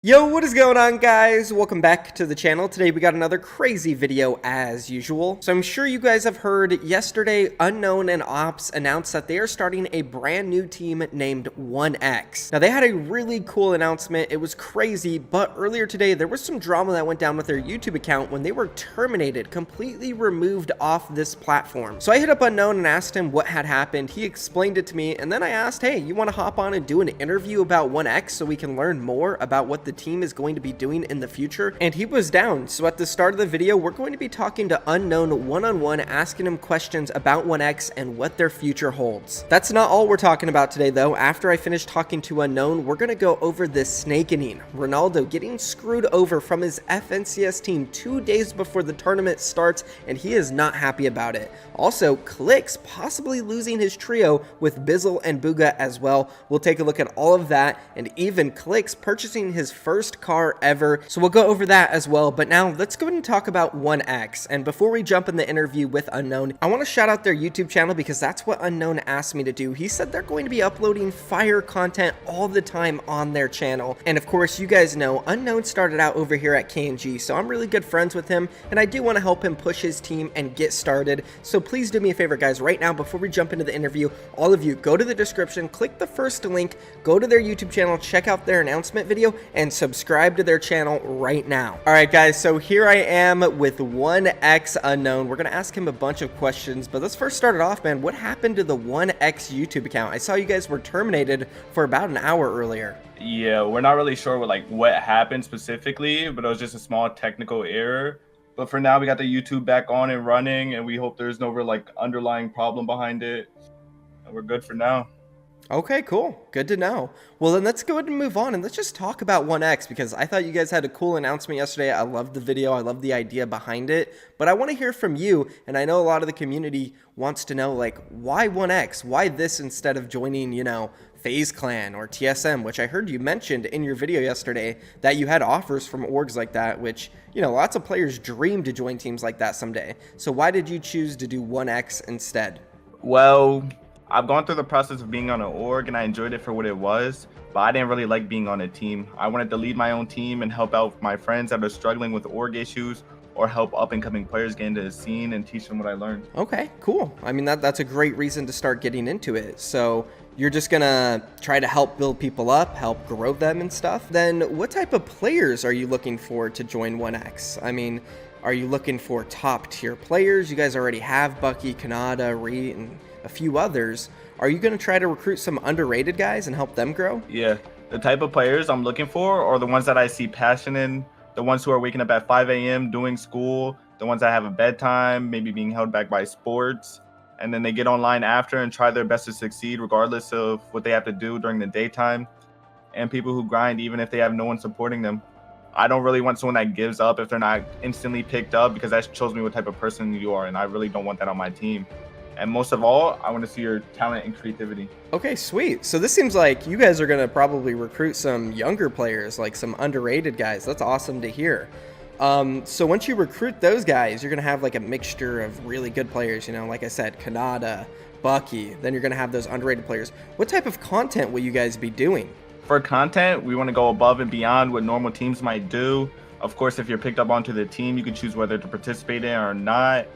Yo, what is going on, guys? Welcome back to the channel. Today we got another crazy video as usual. So I'm sure you guys have heard yesterday Unknown and Ops announced that they are starting a brand new team named 1X. Now they had a really cool announcement. It was crazy, but earlier today there was some drama that went down with their YouTube account when they were terminated, completely removed off this platform. So I hit up Unknown and asked him what had happened. He explained it to me, and then I asked, hey, you want to hop on and do an interview about 1X so we can learn more about what the team is going to be doing in the future? And he was down. So at the start of the video, we're going to be talking to Unknown one-on-one, asking him questions about 1X and what their future holds. That's not all we're talking about today, though. After I finish talking to Unknown, we're going to go over this snakening. Ronaldo getting screwed over from his FNCS team 2 days before the tournament starts, and he is not happy about it. Also, Clix possibly losing his trio with Bizzle and Booga as well. We'll take a look at all of that, and even Clix purchasing his first car ever. So we'll go over that as well. But now let's go ahead and talk about 1X. And before we jump in the interview with Unknown, I want to shout out their YouTube channel because that's what Unknown asked me to do. He said they're going to be uploading fire content all the time on their channel. And of course, you guys know Unknown started out over here at KNG, so I'm really good friends with him, and I do want to help him push his team and get started. So please do me a favor, guys, right now before we jump into the interview, all of you go to the description, click the first link, go to their YouTube channel, check out their announcement video, and subscribe to their channel right now. All right, guys, so here I am with 1X Unknown. We're gonna ask him a bunch of questions, but let's first start it off, man. What happened to the 1X YouTube account? I saw you guys were terminated for about an hour earlier. Yeah, we're not really sure what happened specifically, but it was just a small technical error. But for now, we got the YouTube back on and running, and we hope there's no real underlying problem behind it. And we're good for now. Okay, cool. Good to know. Well, then let's go ahead and move on, and let's just talk about 1X, because I thought you guys had a cool announcement yesterday. I loved the video. I love the idea behind it. But I want to hear from you, and I know a lot of the community wants to know, why 1X? Why this instead of joining, FaZe Clan or TSM, which I heard you mentioned in your video yesterday that you had offers from orgs like that, which, lots of players dream to join teams like that someday. So why did you choose to do 1X instead? Well, I've gone through the process of being on an org, and I enjoyed it for what it was, but I didn't really like being on a team. I wanted to lead my own team and help out my friends that are struggling with org issues, or help up-and-coming players get into the scene and teach them what I learned. Okay, cool. I mean, that's a great reason to start getting into it. So you're just gonna try to help build people up, help grow them and stuff. Then what type of players are you looking for to join 1X? I mean, are you looking for top-tier players? You guys already have Bucky, Kanada, Reed, and a few others. Are you going to try to recruit some underrated guys and help them grow? Yeah, the type of players I'm looking for are the ones that I see passion in, the ones who are waking up at 5 a.m. doing school, the ones that have a bedtime, maybe being held back by sports, and then they get online after and try their best to succeed regardless of what they have to do during the daytime, and people who grind even if they have no one supporting them. I don't really want someone that gives up if they're not instantly picked up, because that shows me what type of person you are, and I really don't want that on my team. And most of all, I want to see your talent and creativity. Okay, sweet. So this seems like you guys are going to probably recruit some younger players, like some underrated guys. That's awesome to hear. So once you recruit those guys, you're going to have a mixture of really good players, like I said, Kanada, Bucky. Then you're going to have those underrated players. What type of content will you guys be doing? For content, we want to go above and beyond what normal teams might do. Of course, if you're picked up onto the team, you can choose whether to participate in or not.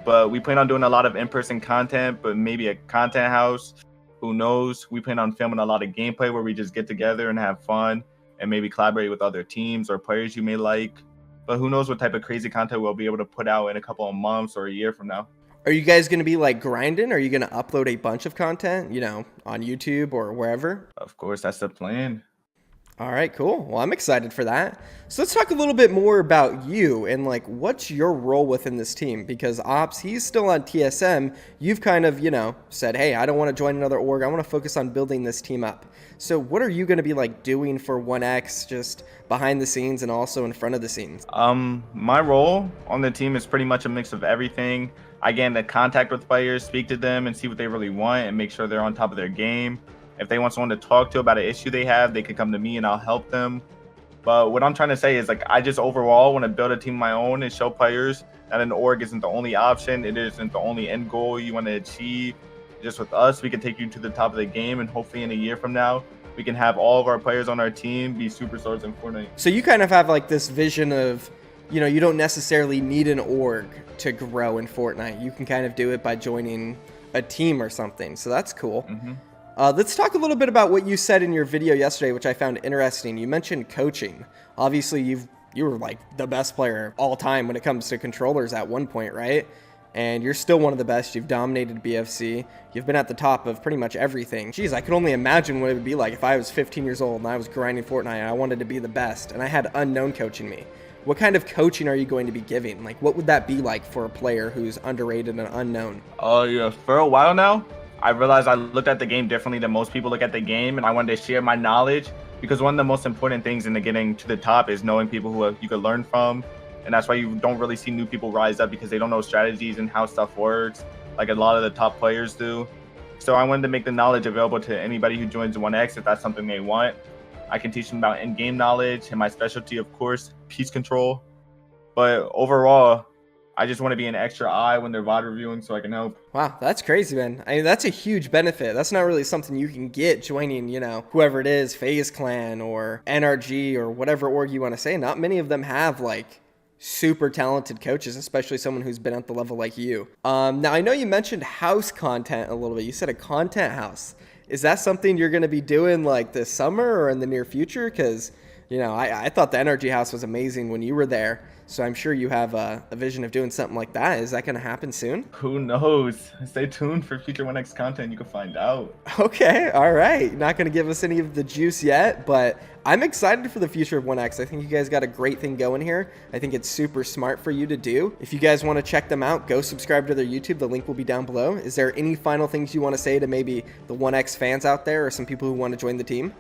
But we plan on doing a lot of in-person content, but maybe a content house. Who knows? We plan on filming a lot of gameplay where we just get together and have fun and maybe collaborate with other teams or players you may like. But who knows what type of crazy content we'll be able to put out in a couple of months or a year from now. Are you guys going to be grinding? Are you going to upload a bunch of content, on YouTube or wherever? Of course, that's the plan. All right, cool. Well, I'm excited for that. So let's talk a little bit more about you and what's your role within this team? Because Ops, he's still on TSM. You've kind of, said, hey, I don't want to join another org. I want to focus on building this team up. So what are you going to be doing for 1X, just behind the scenes and also in front of the scenes? My role on the team is pretty much a mix of everything. I get into contact with players, speak to them and see what they really want and make sure they're on top of their game. If they want someone to talk to about an issue they have, they can come to me and I'll help them. But what I'm trying to say is I just overall want to build a team of my own and show players that an org isn't the only option. It isn't the only end goal you want to achieve. Just with us, we can take you to the top of the game, and hopefully in a year from now, we can have all of our players on our team be superstars in Fortnite. So you kind of have like this vision of, you know, you don't necessarily need an org to grow in Fortnite. You can kind of do it by joining a team or something. So that's cool. Let's talk a little bit about what you said in your video yesterday, which I found interesting. You mentioned coaching. Obviously, you were like the best player all time when it comes to controllers at one point, right? And you're still one of the best. You've dominated BFC. You've been at the top of pretty much everything. Jeez, I could only imagine what it would be like if I was 15 years old and I was grinding Fortnite and I wanted to be the best and I had Unknown coaching me. What kind of coaching are you going to be giving? Like, what would that be like for a player who's underrated and unknown? Oh, yeah. For a while now, I realized I looked at the game differently than most people look at the game, and I wanted to share my knowledge because one of the most important things in the getting to the top is knowing people who you could learn from. And that's why you don't really see new people rise up, because they don't know strategies and how stuff works like a lot of the top players do. So I wanted to make the knowledge available to anybody who joins 1X if that's something they want. I can teach them about in-game knowledge and my specialty, of course, piece control. But overall, I just want to be an extra eye when they're VOD reviewing so I can help. Wow, that's crazy, man. I mean, that's a huge benefit. That's not really something you can get joining, you know, whoever it is, FaZe Clan or NRG or whatever org you want to say. Not many of them have, like, super talented coaches, especially someone who's been at the level like you. Now, I know you mentioned house content a little bit. You said a content house. Is that something you're going to be doing, like, this summer or in the near future? Because, you know, I thought the Energy House was amazing when you were there. So I'm sure you have a vision of doing something like that. Is that going to happen soon? Who knows? Stay tuned for future 1X content. You can find out. Okay, all right. Not going to give us any of the juice yet, but I'm excited for the future of 1X. I think you guys got a great thing going here. I think it's super smart for you to do. If you guys want to check them out, go subscribe to their YouTube. The link will be down below. Is there any final things you want to say to maybe the 1X fans out there or some people who want to join the team?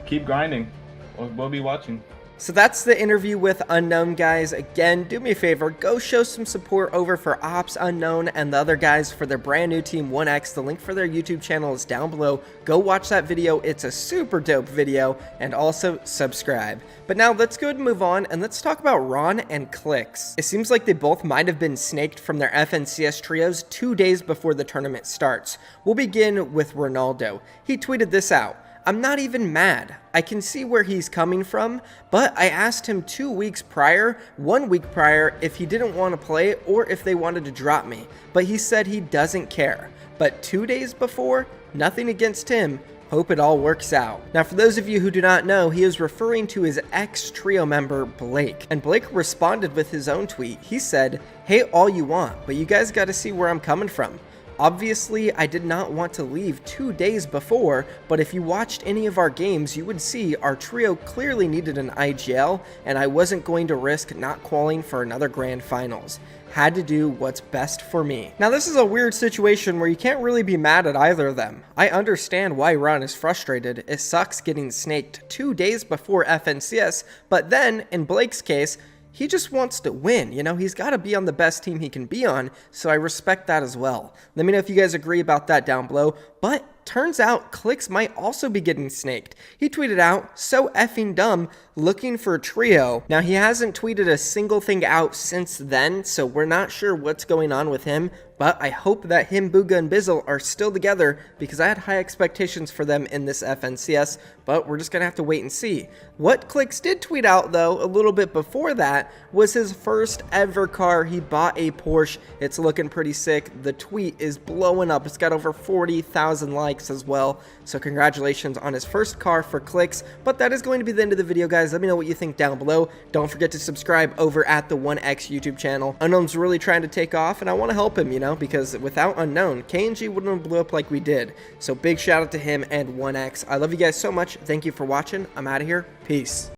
Keep grinding. We'll be watching. So that's the interview with Unknown, guys. Again, do me a favor, go show some support over for Ops, Unknown, and the other guys for their brand new team 1X. The link for their YouTube channel is down below. Go watch that video. It's a super dope video, and also subscribe. But now let's go ahead and move on, and let's talk about Ron and Clix. It seems like they both might have been snaked from their FNCS trios 2 days before the tournament starts. We'll begin with Ronaldo. He tweeted this out. I'm not even mad. I can see where he's coming from, but I asked him 2 weeks prior, 1 week prior, if he didn't want to play or if they wanted to drop me, but he said he doesn't care. But 2 days before, nothing against him. Hope it all works out. Now, for those of you who do not know, he is referring to his ex-trio member, Blake. And Blake responded with his own tweet. He said, "Hate all you want, but you guys got to see where I'm coming from. Obviously, I did not want to leave 2 days before, but if you watched any of our games, you would see our trio clearly needed an IGL, and I wasn't going to risk not qualifying for another grand finals. Had to do what's best for me." Now, this is a weird situation where you can't really be mad at either of them. I understand why Ron is frustrated. It sucks getting snaked 2 days before FNCS, but then, in Blake's case, he just wants to win. You know, he's got to be on the best team he can be on, so I respect that as well. Let me know if you guys agree about that down below, but turns out Clix might also be getting snaked. He tweeted out, "So effing dumb, looking for a trio." Now, he hasn't tweeted a single thing out since then, so we're not sure what's going on with him, but I hope that him, Booga, and Bizzle are still together because I had high expectations for them in this FNCS, but we're just going to have to wait and see. What Clix did tweet out, though, a little bit before that, was his first ever car. He bought a Porsche. It's looking pretty sick. The tweet is blowing up. It's got over 40,000 likes as well, so congratulations on his first car for Clix. But that is going to be the end of the video, guys. Let me know what you think down below. Don't forget to subscribe over at the 1X YouTube channel. Unknown's really trying to take off, and I want to help him, you know, because without Unknown, KNG wouldn't have blew up like we did. So big shout out to him and 1X. I love you guys so much. Thank you for watching. I'm out of here. Peace.